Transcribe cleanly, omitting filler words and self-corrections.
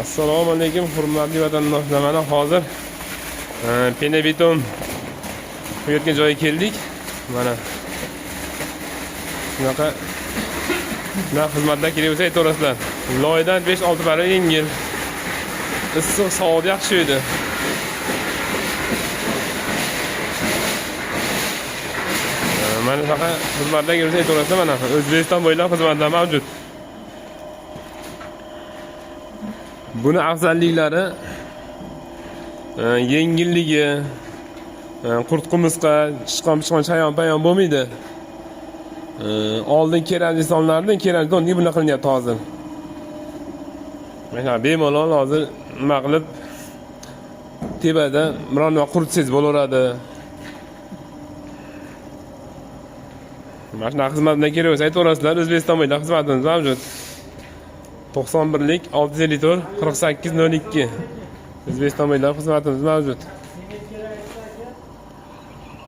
Assalomu alaykum hurmatli vatandoshlar. Mana hozir Penebeton quyayotgan joyga keldik. Mana shunaqa xizmatdan kerak bo'lsa aytaverasizlar. Loydan 5-6 barobar yengil. Issiq sovuq yaxshi edi. Mana shunaqa xizmatdan kerak bo'lsa aytaverasizlar. Mana O'zbekiston bo'ylab xizmatlar mavjud. Buni afzalliklari yengilligi, qurt-qumursqa, chiqon chayon-payon bo'lmaydi. Oldin keramzitlardan keramziton buni qilinyapti hozir. Mana bemalol hozir nima qilib tebada biron nima qurtsiz bo'laveradi. Mana shunaqa xizmatdan kerak bo'lsa aytaverasizlar, O'zbekiston bo'ylab xizmatimiz mavjud. 91lik 654 4802 O'zbekiston bo'ylab xizmatimiz mavjud.